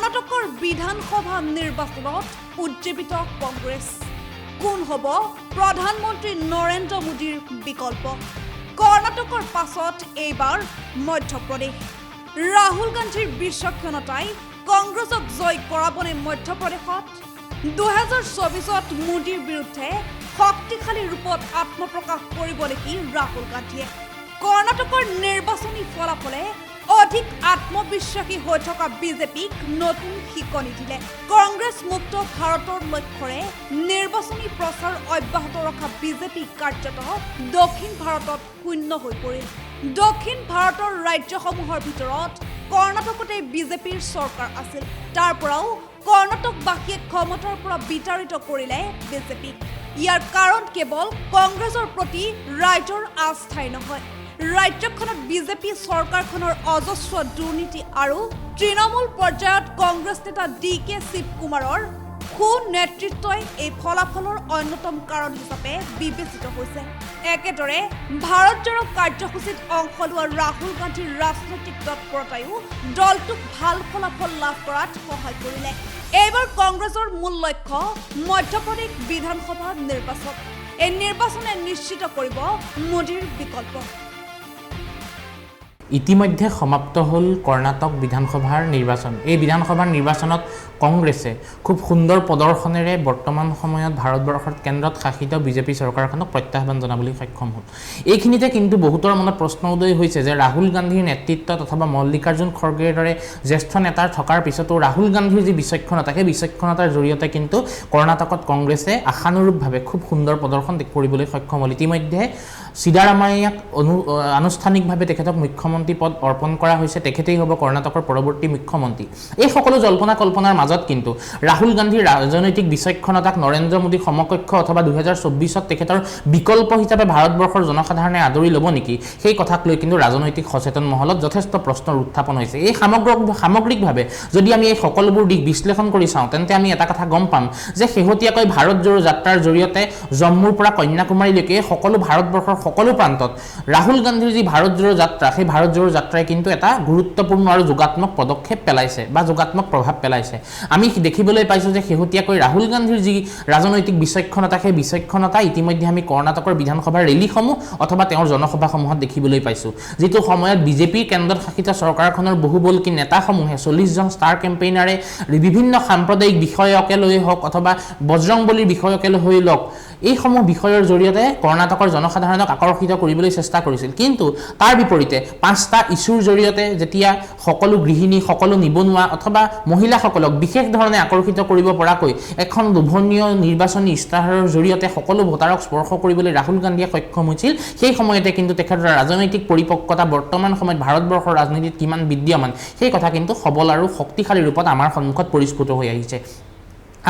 কৰ্ণাটকৰ বিধানসভা নিৰ্বাচনত উজ্জীৱিত কংগ্ৰেছ কোন হ'ব প্ৰধানমন্ত্ৰী নৰেন্দ্ৰ মোদীৰ বিকল্প কৰ্ণাটকৰ পাছত এইবাৰ মধ্যপ্ৰদেশ ৰাহুল গান্ধীৰ বিচক্ষণতাই কংগ্ৰেছক জয় কৰাবনে মধ্যপ্ৰদেশত 2024ত মোদীৰ বিৰুদ্ধে শক্তিশালী ৰূপত আত্মপ্ৰকাশ কৰিব নেকি ৰাহুল গান্ধীয়ে কৰ্ণাটকৰ নিৰ্বাচনী ফলাফলে অধিক আত্মবিশ্বাসী হৈ থকা বিজেপিক নতুন শিকনি দিলে কংগ্ৰেছ মুক্ত ভাৰতৰ লক্ষ্যৰে নিৰ্বাচনী প্ৰচাৰ অব্যাহত ৰখা বিজেপি কাৰ্যত দক্ষিণ ভাৰতত শূন্য হৈ পৰিল দক্ষিণ ভাৰতৰ ৰাজ্যসমূহৰ ভিতৰত কৰ্ণাটকতে বিজেপিৰ চৰকাৰ আছিল তাৰ পৰাও কৰ্ণাটকবাসীয়ে ক্ষমতাৰ পৰা বিতাড়িত কৰিলে বিজেপিক ইয়াৰ কাৰণ কেৱল কংগ্ৰেছৰ প্ৰতি ৰাইজৰ আস্থাই নহয় ৰাজ্যখনত বিজেপি চৰকাৰখনৰ অজস্ৰ দুৰ্নীতি আৰু তৃণমূল পৰ্যায়ত কংগ্ৰেছ নেতা DK শিৱকুমাৰৰ নেতৃত্বই এই ফলাফলৰ অন্যতম কাৰণ হিচাপে বিবেচিত হৈছে একেদৰে ভাৰত জোড়ো কাৰ্যসূচীত অংশ লোৱা ৰাহুল গান্ধীৰ ৰাজনৈতিক তৎপৰতায়ো দলটোক ভাল ফলাফল লাভ কৰাত সহায় কৰিলে এইবাৰ কংগ্ৰেছৰ মূল লক্ষ্য মধ্যপ্ৰদেশ বিধানসভা নিৰ্বাচন এই নিৰ্বাচনে নিশ্চিত কৰিব মোদীৰ বিকল্প ইতিমধ্যে সমাপ্ত হল কৰ্ণাটক বিধানসভাৰ নিৰ্বাচন এই বিধানসভাৰ নিৰ্বাচনত কংগ্ৰেছে খুব সুন্দৰ প্ৰদৰ্শনেৰে বৰ্তমান সময়ত ভাৰতবৰ্ষৰ কেন্দ্ৰত শাসিত বিজেপি চৰকাৰখনক প্ৰত্যাহ্বান জনাবলৈ সক্ষম হ'ল এইখিনিতে কিন্তু বহুতৰ মনত প্ৰশ্ন উদয় হৈছে যে ৰাহুল গান্ধীৰ নেতৃত্বত অথবা মল্লিকাৰ্জুন খৰ্গেৰ দৰে জ্যেষ্ঠ নেতাৰ থকাৰ পিছতো ৰাহুল গান্ধীৰ যি বিচক্ষণতা সেই বিচক্ষণতাৰ জৰিয়তে কিন্তু কৰ্ণাটকত কংগ্ৰেছে আশানুৰূপভাৱে খুব সুন্দৰ প্ৰদৰ্শন কৰিবলৈ সক্ষম হ'ল ইতিমধ্যে সিদ্ধাৰামায়াক আনুষ্ঠানিকভাৱে তেখেতক মুখ্যমন্ত্ৰী পদ অৰ্পণ কৰা হৈছে তেখেতেই হ'ব কৰ্ণাটকৰ পৰৱৰ্তী মুখ্যমন্ত্ৰী এই সকলো জল্পনা কল্পনাৰ মাজত কিন্তু ৰাহুল গান্ধীৰ ৰাজনৈতিক বিচক্ষণতাক নৰেন্দ্ৰ মোদী সমকক্ষ অথবা 2024ত তেখেতৰ বিকল্প হিচাপে ভাৰতবৰ্ষৰ জনসাধাৰণে আদৰি ল'ব নেকি সেই কথাক লৈ কিন্তু ৰাজনৈতিক সচেতন মহলত যথেষ্ট প্ৰশ্নৰ উত্থাপন হৈছে এই সামগ্ৰিকভাৱে যদি আমি এই সকলোবোৰ দিশ বিশ্লেষণ কৰি চাওঁ তেন্তে আমি এটা কথা গম পাম যে শেহতীয়াকৈ ভাৰত জোড়ো যাত্ৰাৰ জৰিয়তে জম্মুৰ পৰা কন্যাকুমাৰীলৈকে সকলো ভাৰতবৰ্ষৰ সকলো প্ৰান্তত ৰাহুল গান্ধীৰ যি ভাৰত জোড়ো যাত্ৰা সেই ভাৰত জোড়ো যাত্ৰাই কিন্তু এটা গুৰুত্বপূৰ্ণ আৰু যোগাত্মক পদক্ষেপ পেলাইছে বা যোগাত্মক প্ৰভাৱ পেলাইছে আমি দেখিবলৈ পাইছো যে শেহতীয়াকৈ ৰাহুল গান্ধীৰ যি ৰাজনৈতিক বিচক্ষণতা সেই বিচক্ষণতা ইতিমধ্যে আমি কৰ্ণাটকৰ বিধানসভাৰ ৰেলীসমূহ অথবা তেওঁৰ জনসভাসমূহত দেখিবলৈ পাইছো যিটো সময়ত বিজেপিৰ কেন্দ্ৰত শাসিত চৰকাৰখনৰ বহুবলকি নেতাসমূহে 40 জন ষ্টাৰ কেম্পেইনাৰে বিভিন্ন সাম্প্ৰদায়িক বিষয়কে লৈ হওক অথবা বজৰংবলীৰ বিষয়কে লৈ লওক এই সমূহ বিষয়ৰ জৰিয়তে কৰ্ণাটকৰ জনসাধাৰণক আকৰ্ষিত কৰিবলৈ চেষ্টা কৰিছিল কিন্তু তাৰ বিপৰীতে পাঁচটা ইস্যুৰ জৰিয়তে যেতিয়া সকলো গৃহিণী সকলো নিবনুৱা অথবা মহিলাসকলক বিশেষ ধৰণে আকৰ্ষিত কৰিব পৰাকৈ এখন লোভনীয় নিৰ্বাচনী ইস্তাহাৰৰ জৰিয়তে সকলো ভোটাৰক স্পৰ্শ কৰিবলৈ ৰাহুল গান্ধীয়ে সক্ষম হৈছিল সেই সময়তে কিন্তু তেখেতৰ ৰাজনৈতিক পৰিপক্কতা বৰ্তমান সময়ত ভাৰতবৰ্ষৰ ৰাজনীতিত কিমান বিদ্যমান সেই কথা কিন্তু সবল আৰু শক্তিশালী ৰূপত আমাৰ সন্মুখত পৰিস্ফুট হৈ আহিছে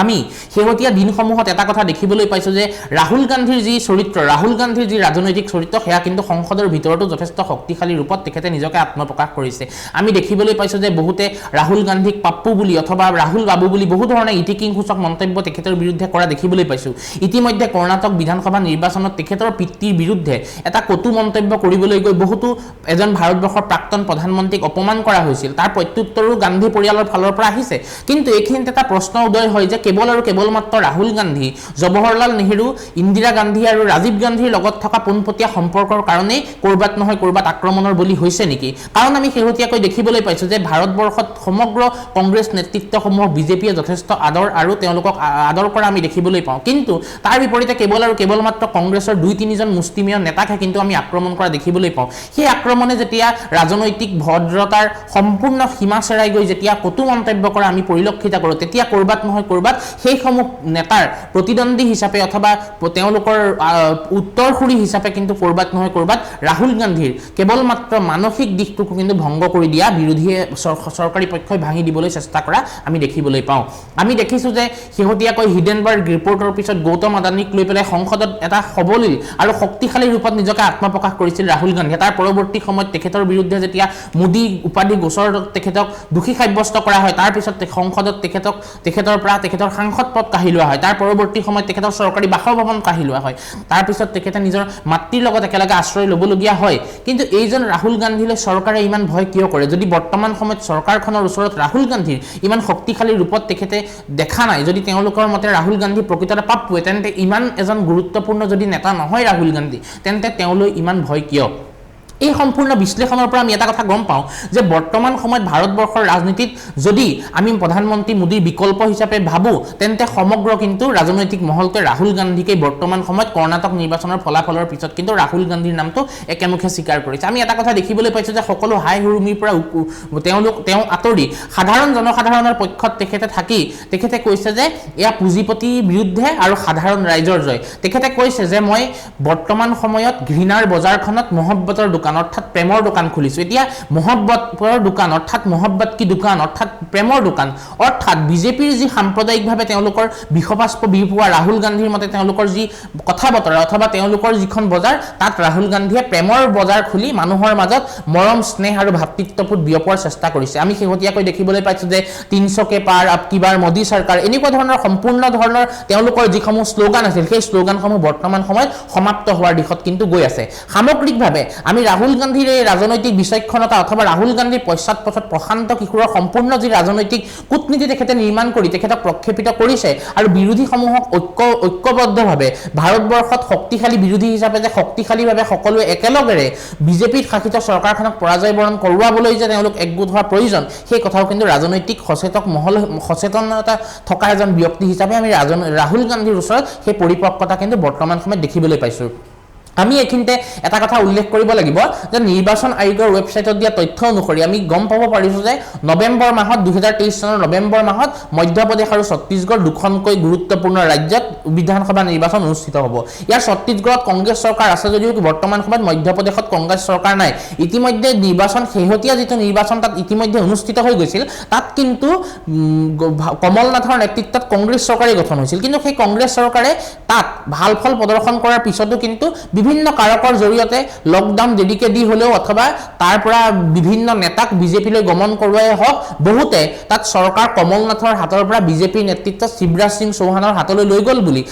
আমি শেহতীয়া দিনসমূহত এটা কথা দেখিবলৈ পাইছো যে ৰাহুল গান্ধীৰ যি চৰিত্ৰ ৰাহুল গান্ধীৰ যি ৰাজনৈতিক চৰিত্ৰ সেয়া কিন্তু সংসদৰ ভিতৰতো যথেষ্ট শক্তিশালী ৰূপত তেখেতে নিজকে আত্মপ্ৰকাশ কৰিছে আমি দেখিবলৈ পাইছো যে বহুতে ৰাহুল গান্ধীক পাপ্পু বুলি অথবা ৰাহুল বাবু বুলি বহু ধৰণে ইতিকিংসূচক মন্তব্য তেখেতৰ বিৰুদ্ধে কৰা দেখিবলৈ পাইছো ইতিমধ্যে কৰ্ণাটক বিধানসভা নিৰ্বাচনত তেখেতৰ পিতৃৰ বিৰুদ্ধে এটা কটু মন্তব্য কৰিবলৈ গৈ বহুতো এজন ভাৰতবৰ্ষৰ প্ৰাক্তন প্ৰধানমন্ত্ৰীক অপমান কৰা হৈছিল তাৰ প্ৰত্যুত্তৰো গান্ধী পৰিয়ালৰ ফালৰ পৰা আহিছে কিন্তু এইখিনিতে এটা প্ৰশ্ন উদয় হয় যে কেৱল আৰু কেৱল মাত্ৰ ৰাহুল গান্ধী জৱাহৰলাল নেহেৰু ইন্দিৰা গান্ধী আৰু ৰাজীৱ গান্ধীৰ লগত থকা পোনপটীয়া সম্পৰ্কৰ কাৰণে কৰবাত নহয় কৰবাত আক্ৰমণৰ বলি হৈছে নেকি কাৰণ আমি শেহতীয়াকৈ দেখিবলৈ পাইছো যে ভাৰতবৰ্ষত সমগ্ৰ কংগ্ৰেছ নেতৃত্বসমূহ বিজেপিয়ে যথেষ্ট আদৰ আৰু তেওঁলোকক আদৰ কৰা আমি দেখিবলৈ পাওঁ কিন্তু তাৰ বিপৰীতে কেৱল আৰু কেৱল মাত্ৰ কংগ্ৰেছৰ 2-3 জন মুষ্টিমেয় নেতাকে কিন্তু আমি আক্ৰমণ কৰা দেখিবলৈ পাওঁ সেই আক্ৰমণে যেতিয়া ৰাজনৈতিক ভদ্ৰতাৰ সম্পূৰ্ণ সীমা চেৰাই গৈ যেতিয়া কটু মন্তব্য কৰা আমি পৰিলক্ষিত কৰোঁ তেতিয়া কৰবাত নহয় কৰবাত সেই সমূহ নেতাৰ প্ৰতিদ্বন্দ্বী হিচাপে অথবা তেওঁলোকৰ উত্তৰসূৰী হিচাপে কিন্তু কৰবাত নহয় কৰবাত ৰাহুল গান্ধীৰ কেৱল মাত্ৰ মানসিক দিশটোক কিন্তু ভংগ কৰি দিয়া বিৰোধীয়ে চৰকাৰী পক্ষই ভাঙি দিবলৈ চেষ্টা কৰা আমি দেখিবলৈ পাওঁ আমি দেখিছো যে শেহতীয়াকৈ হিডেনবাৰ্গ ৰিপৰ্টৰ পিছত গৌতম আদানীক লৈ পেলাই সংসদত এটা সবলীল আৰু শক্তিশালী ৰূপত নিজকে আত্মপ্ৰকাশ কৰিছিল ৰাহুল গান্ধীয়ে তাৰ পৰৱৰ্তী সময়ত তেখেতৰ বিৰুদ্ধে যেতিয়া মোদী উপাধি গোচৰ তেখেতক দোষী সাব্যস্ত কৰা হয় তাৰ পিছত সংসদত তেখেতৰ পৰা তেখেতক তেখেতৰ সাংসদ পদ কাঢ়ি লোৱা হয় তাৰ পৰৱৰ্তী সময়ত তেখেতৰ চৰকাৰী বাসভৱন কাঢ়ি লোৱা হয় তাৰপিছত তেখেতে নিজৰ মাতৃৰ লগত একেলগে আশ্ৰয় ল'বলগীয়া হয় কিন্তু এইজন ৰাহুল গান্ধীলৈ চৰকাৰে ইমান ভয় কিয় কৰে যদি বৰ্তমান সময়ত চৰকাৰখনৰ ওচৰত ৰাহুল গান্ধীৰ ইমান শক্তিশালী ৰূপত তেখেতে দেখা নাই যদি তেওঁলোকৰ মতে ৰাহুল গান্ধী প্ৰকৃততে পাপপুৱে তেন্তে ইমান এজন গুৰুত্বপূৰ্ণ যদি নেতা নহয় ৰাহুল গান্ধী তেন্তে তেওঁলৈ ইমান ভয় কিয় এই সম্পূৰ্ণ বিশ্লেষণৰ পৰা আমি এটা কথা গম পাওঁ যে বৰ্তমান সময়ত ভাৰতবৰ্ষৰ ৰাজনীতিত যদি আমি প্ৰধানমন্ত্ৰী মোদীৰ বিকল্প হিচাপে ভাবোঁ তেন্তে সমগ্ৰ কিন্তু ৰাজনৈতিক মহলটোৱে ৰাহুল গান্ধীকে বৰ্তমান সময়ত কৰ্ণাটক নিৰ্বাচনৰ ফলাফলৰ পিছত কিন্তু ৰাহুল গান্ধীৰ নামটো একেমুখে স্বীকাৰ কৰিছে আমি এটা কথা দেখিবলৈ পাইছোঁ যে সকলো হাই হুৰুমিৰ পৰা তেওঁ আঁতৰি সাধাৰণ জনসাধাৰণৰ পক্ষত তেখেতে থাকি তেখেতে কৈছে যে এয়া পুঁজিপতিৰ বিৰুদ্ধে আৰু সাধাৰণ ৰাইজৰ জয় তেখেতে কৈছে যে মই বৰ্তমান সময়ত ঘৃণাৰ বজাৰখনত মহব্বতৰ দোকান অৰ্থাৎ প্ৰেমৰ দোকান খুলিছোঁ এতিয়া মহব্বতৰ দোকান অৰ্থাৎ মহব্বত কি দোকান অৰ্থাৎ প্ৰেমৰ দোকান অৰ্থাৎ বিজেপিৰ যি সাম্প্ৰদায়িকভাৱে তেওঁলোকৰ বিষবাষ্প বিয়পোৱা ৰাহুল গান্ধীৰ মতে তেওঁলোকৰ যি কথা বতৰা অথবা তেওঁলোকৰ যিখন বজাৰ তাত ৰাহুল গান্ধীয়ে প্ৰেমৰ বজাৰ খুলি মানুহৰ মাজত মৰম স্নেহ আৰু ভাতৃত্ববোধ বিয়পোৱাৰ চেষ্টা কৰিছে আমি শেহতীয়াকৈ দেখিবলৈ পাইছোঁ যে 300 কে পাৰ আব কি বাৰ মোদী চৰকাৰ এনেকুৱা ধৰণৰ সম্পূৰ্ণ ধৰণৰ তেওঁলোকৰ যিসমূহ শ্লোগান আছিল সেই শ্লোগানসমূহ বৰ্তমান সময়ত সমাপ্ত হোৱাৰ দিশত কিন্তু গৈ আছে সামগ্ৰিকভাৱে আমি ৰাহুল গান্ধীৰ এই ৰাজনৈতিক বিচক্ষণতা অথবা ৰাহুল গান্ধীৰ পশ্চাৎপথত প্ৰশান্ত কিশোৰৰ সম্পূৰ্ণ যি ৰাজনৈতিক কূটনীতি তেখেতে নিৰ্মাণ কৰি তেখেতক প্ৰক্ষেপিত কৰিছে আৰু বিৰোধীসমূহক ঐক্যবদ্ধভাৱে ভাৰতবৰ্ষত শক্তিশালী বিৰোধী হিচাপে যে শক্তিশালীভাৱে সকলোৱে একেলগেৰে বিজেপিত শাসিত চৰকাৰখনক পৰাজয় বৰণ কৰোৱাবলৈ যে তেওঁলোক একগোট হোৱাৰ প্ৰয়োজন সেই কথাও কিন্তু ৰাজনৈতিক সচেতনতা থকা এজন ব্যক্তি হিচাপে আমি ৰাহুল গান্ধীৰ ওচৰত সেই পৰিপক্কতা কিন্তু বৰ্তমান সময়ত দেখিবলৈ পাইছোঁ আমি এইখিনিতে এটা কথা উল্লেখ কৰিব লাগিব যে নিৰ্বাচন আয়োগৰ ৱেবছাইটত দিয়া তথ্য অনুসৰি আমি গম পাব পাৰিছোঁ যে নৱেম্বৰ মাহত 2023 চনৰ নৱেম্বৰ মাহত মধ্যপ্ৰদেশ আৰু ছত্তীশগড় দুখনকৈ গুৰুত্বপূৰ্ণ ৰাজ্যত বিধানসভা নিৰ্বাচন অনুষ্ঠিত হ'ব ইয়াৰ ছত্তীশগড়ত কংগ্ৰেছ চৰকাৰ আছে যদিও বৰ্তমান সময়ত মধ্যপ্ৰদেশত কংগ্ৰেছ চৰকাৰ নাই ইতিমধ্যে নিৰ্বাচন শেহতীয়া যিটো নিৰ্বাচন তাত ইতিমধ্যে অনুষ্ঠিত হৈ গৈছিল তাত কিন্তু কমল নাথৰ নেতৃত্বত কংগ্ৰেছ চৰকাৰে গঠন হৈছিল কিন্তু সেই কংগ্ৰেছ চৰকাৰে তাত ভাল ফল প্ৰদৰ্শন কৰাৰ পিছতো কিন্তু বিভিন্ন কাৰকৰ জৰিয়তে লকডাউন দেৰিকে দি হলেও অথবা তাৰ পৰা বিভিন্ন নেতাক বিজেপিলৈ গমন কৰোৱাই হওক বহুতে তাত চৰকাৰ কমল নাথৰ হাতৰ পৰা বিজেপিৰ নেতৃত্বত শিৱৰাজ সিং চৌহানৰ হাতলৈ লৈ গ'ল বুলি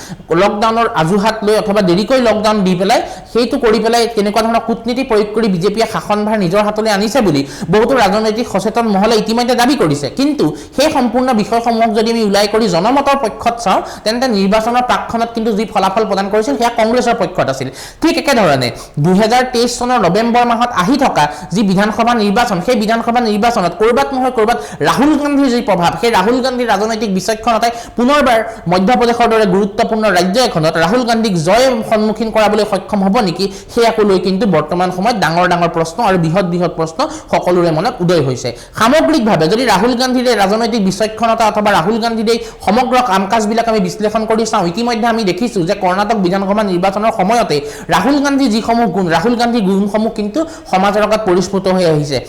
লকডাউনৰ আজুহাত লৈ অথবা দেৰিকৈ লকডাউন দি পেলাই সেইটো কৰি পেলাই তেনেকুৱা ধৰণৰ কূটনীতি প্ৰয়োগ কৰি বিজেপিয়ে শাসনভাৰ নিজৰ হাতলৈ আনিছে বুলি বহুতো ৰাজনৈতিক সচেতন মহলে ইতিমধ্যে দাবী কৰিছে কিন্তু সেই সম্পূৰ্ণ বিষয়সমূহক যদি আমি উলাই কৰি জনমতৰ পক্ষত চাওঁ তেন্তে নিৰ্বাচনৰ প্ৰাক্ষণত কিন্তু যি ফলাফল প্ৰদান কৰিছিল সেয়া কংগ্ৰেছৰ পক্ষত আছিল ঠিক একেধৰণে 2023 চনৰ নৱেম্বৰ মাহত আহি থকা যি বিধানসভা নিৰ্বাচন সেই বিধানসভা নিৰ্বাচনত কৰবাত নহয় কৰবাত ৰাহুল গান্ধীৰ যি প্ৰভাৱ সেই ৰাহুল গান্ধীৰ ৰাজনৈতিক বিচক্ষণতাই পুনৰবাৰ মধ্যপ্ৰদেশৰ দৰে গুৰুত্বপূৰ্ণ ৰাজ্য এখনত ৰাহুল গান্ধীক জয় সন্মুখীন কৰাবলৈ সক্ষম হ'ব নেকি সেয়াকো লৈ কিন্তু বৰ্তমান সময়ত ডাঙৰ ডাঙৰ প্ৰশ্ন আৰু বৃহৎ প্ৰশ্ন সকলোৰে মনত উদয় হৈছে সামগ্ৰিকভাৱে যদি ৰাহুল গান্ধীৰ ৰাজনৈতিক বিচক্ষণতা অথবা ৰাহুল গান্ধীৰ সমগ্ৰ কামকাজবিলাক আমি বিশ্লেষণ কৰি চাওঁ ইতিমধ্যে আমি দেখিছোঁ যে কৰ্ণাটক বিধানসভা নিৰ্বাচনৰ সময়তে ৰাহুল গান্ধী যিসমূহ গুণ ৰাহুল গান্ধীৰ গুণসমূহ কিন্তু সমাজৰ আগত পৰিস্ফুট হৈ আহিছে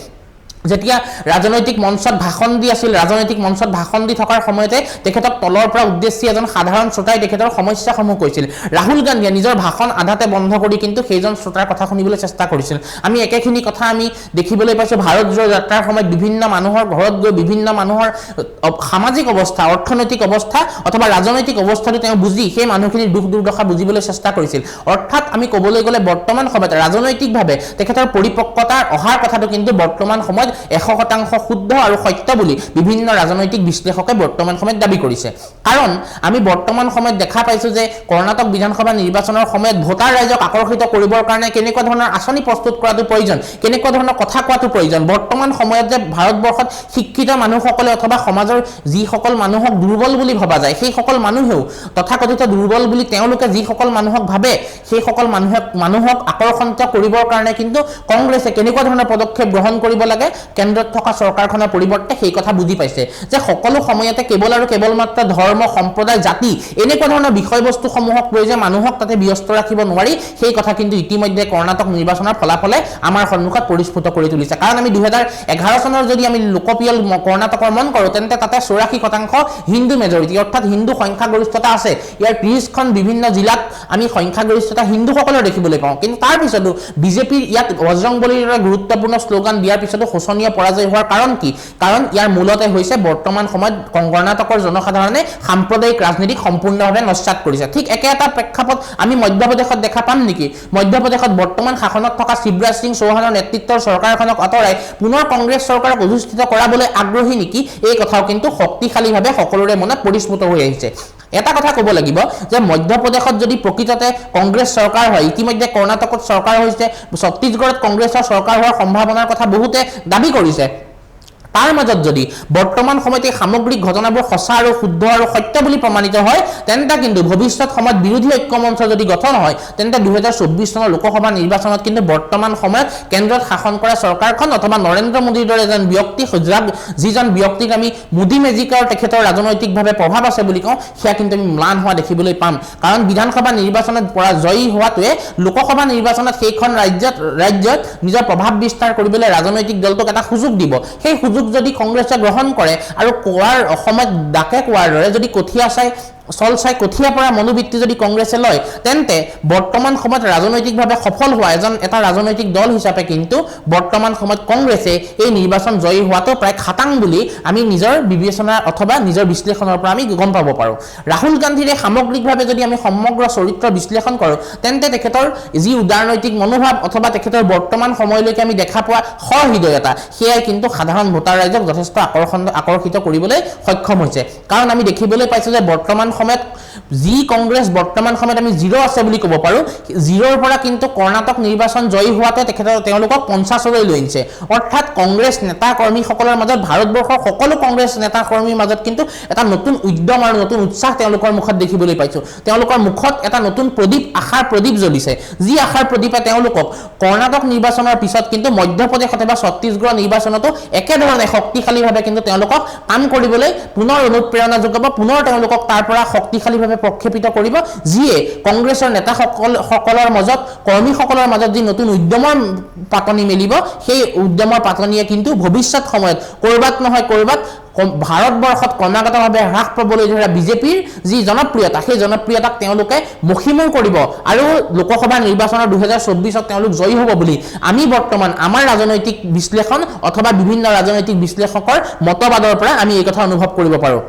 যেতিয়া ৰাজনৈতিক মঞ্চত ভাষণ দি আছিল ৰাজনৈতিক মঞ্চত ভাষণ দি থকাৰ সময়তে তেখেতক তলৰ পৰা উদ্দেশ্যি এজন সাধাৰণ শ্ৰোতাই তেখেতৰ সমস্যাসমূহ কৈছিল ৰাহুল গান্ধীয়ে নিজৰ ভাষণ আধাতে বন্ধ কৰি কিন্তু সেইজন শ্ৰোতাৰ কথা শুনিবলৈ চেষ্টা কৰিছিল আমি একেখিনি কথা আমি দেখিবলৈ পাইছোঁ ভাৰত জোড়ো যাত্ৰাৰ সময়ত বিভিন্ন মানুহৰ ঘৰত গৈ বিভিন্ন মানুহৰ সামাজিক অৱস্থা অৰ্থনৈতিক অৱস্থা অথবা ৰাজনৈতিক অৱস্থাটো তেওঁ বুজি সেই মানুহখিনিৰ দুখ দুৰ্দশা বুজিবলৈ চেষ্টা কৰিছিল অৰ্থাৎ আমি ক'বলৈ গ'লে বৰ্তমান সময়ত ৰাজনৈতিকভাৱে তেখেতৰ পৰিপক্কতাৰ অহাৰ কথাটো কিন্তু বৰ্তমান সময়ত 100% শুদ্ধ আৰু সত্য বুলি বিভিন্ন ৰাজনৈতিক বিশ্লেষকে বৰ্তমান সময়ত দাবী কৰিছে কাৰণ আমি বৰ্তমান সময়ত দেখা পাইছোঁ যে কৰ্ণাটক বিধানসভা নিৰ্বাচনৰ সময়ত ভোটাৰ ৰাইজক আকৰ্ষিত কৰিবৰ কাৰণে কেনেকুৱা ধৰণৰ আঁচনি প্ৰস্তুত কৰাটো প্ৰয়োজন কেনেকুৱা ধৰণৰ কথা কোৱাটো প্ৰয়োজন বৰ্তমান সময়ত যে ভাৰতবৰ্ষত শিক্ষিত মানুহসকলে অথবা সমাজৰ যিসকল মানুহক দুৰ্বল বুলি ভবা যায় সেই সকল মানুহেও তথাকথিত দুৰ্বল বুলি তেওঁলোকে যিসকল মানুহক ভাবে সেই সকল মানুহক আকৰ্ষিত কৰিবৰ কাৰণে কিন্তু কংগ্ৰেছে কেনেকুৱা ধৰণৰ পদক্ষেপ গ্ৰহণ কৰিব লাগে কেন্দ্ৰত থকা চৰকাৰখনৰ পৰিৱৰ্তে সেই কথা বুজি পাইছে যে সকলো সময়তে কেৱল আৰু কেৱল মাত্ৰ ধৰ্ম সম্প্ৰদায় জাতি এনেকুৱা ধৰণৰ বিষয়বস্তুসমূহক লৈ যে মানুহক তাতে ব্যস্ত ৰাখিব নোৱাৰি সেই কথা কিন্তু ইতিমধ্যে কৰ্ণাটক নিৰ্বাচনৰ ফলাফলে আমাৰ সন্মুখত পৰিস্ফুট কৰি তুলিছে কাৰণ আমি 2011 চনৰ যদি আমি লোকপ্ৰিয় কৰ্ণাটকৰ মন কৰোঁ তেন্তে তাতে 84% হিন্দু মেজৰিটি অৰ্থাৎ হিন্দু সংখ্যাগৰিষ্ঠতা আছে ইয়াৰ 30খন বিভিন্ন জিলাত আমি সংখ্যাগৰিষ্ঠতা হিন্দুসকলৰ দেখিবলৈ পাওঁ কিন্তু তাৰ পিছতো বিজেপিৰ ইয়াত বজৰং বলীৰ গুৰুত্বপূৰ্ণ শ্লোগান দিয়াৰ পিছতো শোচনীয় পৰাজয় হোৱাৰ কাৰণ কি কাৰণ ইয়াৰ মূলতে হৈছে বৰ্তমান সময়ত কৰ্ণাটকৰ জনসাধাৰণে সাম্প্ৰদায়িক ৰাজনীতিক সম্পূৰ্ণভাৱে নস্যাৎ কৰিছে ঠিক একে এটা প্ৰেক্ষাপট আমি মধ্যপ্ৰদেশত দেখা পাম নেকি মধ্যপ্ৰদেশত বৰ্তমান শাসনত থকা শিৱৰাজ সিং চৌহানৰ নেতৃত্বৰ চৰকাৰখনক আঁতৰাই পুনৰ কংগ্ৰেছ চৰকাৰক অধিষ্ঠিত কৰাবলৈ আগ্ৰহী নেকি এই কথাও কিন্তু শক্তিশালীভাৱে সকলোৰে মনত পৰিস্ফুট হৈ আহিছে এটা কথা ক'ব লাগিব যে মধ্যপ্ৰদেশত যদি প্ৰকৃততে কংগ্ৰেছ চৰকাৰ হয় ইতিমধ্যে কৰ্ণাটকত চৰকাৰ হৈছে ছত্তীশগড়ত কংগ্ৰেছৰ চৰকাৰ হোৱাৰ সম্ভাৱনাৰ কথা বহুতে দাবী কৰিছে তাৰ মাজত যদি বৰ্তমান সময়তে সামগ্ৰিক ঘটনাবোৰ সঁচা আৰু শুদ্ধ আৰু সত্য বুলি প্ৰমাণিত হয় তেন্তে কিন্তু ভৱিষ্যত সময়ত বিৰোধী ঐক্যমঞ্চ যদি গঠন হয় তেন্তে 2024 চনৰ লোকসভা নিৰ্বাচনত কিন্তু বৰ্তমান সময়ত কেন্দ্ৰত শাসন কৰা চৰকাৰখন অথবা নৰেন্দ্ৰ মোদীৰ দৰে এজন ব্যক্তি যিজন ব্যক্তিক আমি মোদী মেজিকৰ তেখেতৰ ৰাজনৈতিকভাৱে প্ৰভাৱ আছে বুলি কওঁ সেয়া কিন্তু আমি ম্লান হোৱা দেখিবলৈ পাম কাৰণ বিধানসভা নিৰ্বাচনত পৰা জয়ী হোৱাটোৱে লোকসভা নিৰ্বাচনত সেইখন ৰাজ্যত নিজৰ প্ৰভাৱ বিস্তাৰ কৰিবলৈ ৰাজনৈতিক দলটোক এটা সুযোগ দিব সেই সুযোগ যদি কংগ্ৰেছে গ্ৰহণ কৰে আৰু কোৱাৰ অসমত ডাকে কোৱাৰ দৰে যদি কঠিয়া চাই কঠিয়া পৰা মনোবৃত্তি যদি কংগ্ৰেছে লয় তেন্তে বৰ্তমান সময়ত ৰাজনৈতিকভাৱে সফল হোৱা এটা ৰাজনৈতিক দল হিচাপে কিন্তু বৰ্তমান সময়ত কংগ্ৰেছে এই নিৰ্বাচন জয়ী হোৱাটো প্ৰায় খাটাং বুলি আমি নিজৰ বিবেচনা অথবা নিজৰ বিশ্লেষণৰ পৰা আমি গম পাব পাৰোঁ ৰাহুল গান্ধীৰে সামগ্ৰিকভাৱে যদি আমি সমগ্ৰ চৰিত্ৰ বিশ্লেষণ কৰোঁ তেন্তে তেখেতৰ যি উদাৰনৈতিক মনোভাৱ অথবা তেখেতৰ বৰ্তমান সময়লৈকে আমি দেখা পোৱা সহৃদয়তা সেয়াই কিন্তু সাধাৰণ ভোটাৰ ৰাইজক যথেষ্ট আকৰ্ষিত কৰিবলৈ সক্ষম হৈছে কাৰণ আমি দেখিবলৈ পাইছোঁ যে বৰ্তমান সময়ত যি কংগ্ৰেছ বৰ্তমান সময়ত আমি জিৰ' আছে বুলি ক'ব পাৰোঁ জিৰ'ৰ পৰা কিন্তু কৰ্ণাটক নিৰ্বাচন জয়ী হোৱাতে তেওঁলোকক 50লৈ লৈ আনিছে অৰ্থাৎ কংগ্ৰেছ নেতা কৰ্মীসকলৰ মাজত ভাৰতবৰ্ষৰ সকলো কংগ্ৰেছ নেতা কৰ্মীৰ মাজত কিন্তু এটা নতুন উদ্যম আৰু নতুন উৎসাহ তেওঁলোকৰ মুখত দেখিবলৈ পাইছোঁ তেওঁলোকৰ মুখত এটা নতুন আশাৰ প্ৰদীপ জ্বলিছে যি আশাৰ প্ৰদীপে তেওঁলোকক কৰ্ণাটক নিৰ্বাচনৰ পিছত কিন্তু মধ্যপ্ৰদেশত বা ছত্তীশগড় নিৰ্বাচনতো একেধৰণে শক্তিশালীভাৱে কিন্তু তেওঁলোকক কাম কৰিবলৈ পুনৰ অনুপ্ৰেৰণা যোগাব পুনৰ তেওঁলোকক তাৰ পৰা শক্তিশালীভাৱে প্ৰক্ষেপিত কৰিব যিয়ে কংগ্ৰেছৰ নেতাসকলৰ মাজত কৰ্মীসকলৰ মাজত যি নতুন উদ্যমৰ পাতনি মেলিব সেই উদ্যমৰ পাতনিয়ে কিন্তু ভৱিষ্যত সময়ত ক'ৰবাত নহয় ক'ৰবাত ভাৰতবৰ্ষত ক্ৰমাগতভাৱে হ্ৰাস পাবলৈ ধৰা বিজেপিৰ যি জনপ্ৰিয়তা সেই জনপ্ৰিয়তাক তেওঁলোকে মষিমূৰ কৰিব আৰু লোকসভা নিৰ্বাচনৰ 2024ত তেওঁলোক জয়ী হ'ব বুলি আমি বৰ্তমান আমাৰ ৰাজনৈতিক বিশ্লেষণ অথবা বিভিন্ন ৰাজনৈতিক বিশ্লেষকৰ মতবাদৰ পৰা আমি এই কথা অনুভৱ কৰিব পাৰোঁ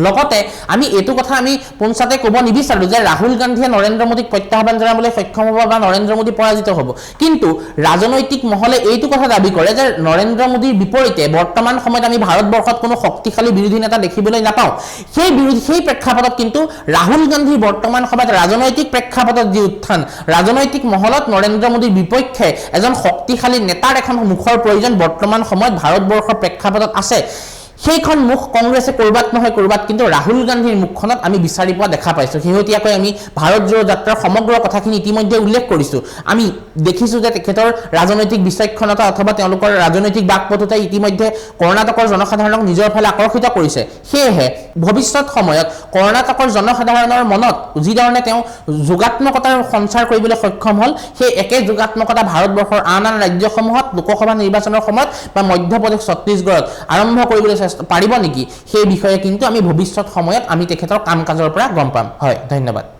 লগতে আমি এইটো কথা আমি পঞ্চাতে ক'ব নিবিচাৰোঁ যে ৰাহুল গান্ধীয়ে নৰেন্দ্ৰ মোদীক প্ৰত্যাহ্বান জনাবলৈ সক্ষম হ'ব বা নৰেন্দ্ৰ মোদী পৰাজিত হ'ব কিন্তু ৰাজনৈতিক মহলে এইটো কথা দাবী কৰে যে নৰেন্দ্ৰ মোদীৰ বিপৰীতে বৰ্তমান সময়ত আমি ভাৰতবৰ্ষত কোনো শক্তিশালী বিৰোধী নেতা দেখিবলৈ নাপাওঁ সেই প্ৰেক্ষাপটত কিন্তু ৰাহুল গান্ধীৰ বৰ্তমান সময়ত ৰাজনৈতিক প্ৰেক্ষাপটত যি উত্থান ৰাজনৈতিক মহলত নৰেন্দ্ৰ মোদীৰ বিপক্ষে এজন শক্তিশালী নেতাৰ এখন মুখৰ প্ৰয়োজন বৰ্তমান সময়ত ভাৰতবৰ্ষৰ প্ৰেক্ষাপটত আছে সেইখন মুখ কংগ্ৰেছে ক'ৰবাত নহয় ক'ৰবাত কিন্তু ৰাহুল গান্ধীৰ মুখখনত আমি বিচাৰি পোৱা দেখা পাইছোঁ শেহতীয়াকৈ আমি ভাৰত জোড়ো যাত্ৰাৰ সমগ্ৰ কথাখিনি ইতিমধ্যে উল্লেখ কৰিছোঁ আমি দেখিছোঁ যে তেখেতৰ ৰাজনৈতিক বিচক্ষণতা অথবা তেওঁলোকৰ ৰাজনৈতিক বাকপটুতাই ইতিমধ্যে কৰ্ণাটকৰ জনসাধাৰণক নিজৰ ফালে আকৰ্ষিত কৰিছে সেয়েহে ভৱিষ্যত সময়ত কৰ্ণাটকৰ জনসাধাৰণৰ মনত যিধৰণে তেওঁ যোগাত্মকতাৰ সঞ্চাৰ কৰিবলৈ সক্ষম হ'ল সেই একে যোগাত্মকতা ভাৰতবৰ্ষৰ আন ৰাজ্যসমূহত লোকসভা নিৰ্বাচনৰ সময়ত বা মধ্যপ্ৰদেশ ছত্তীশগড়ত আৰম্ভ কৰিবলৈ পাৰিব নেকি সেই বিষয়ে কিন্তু আমি ভৱিষ্যত সময়ত আমি তেখেতৰ কাম কাজৰ পৰা গম পাম হয় ধন্যবাদ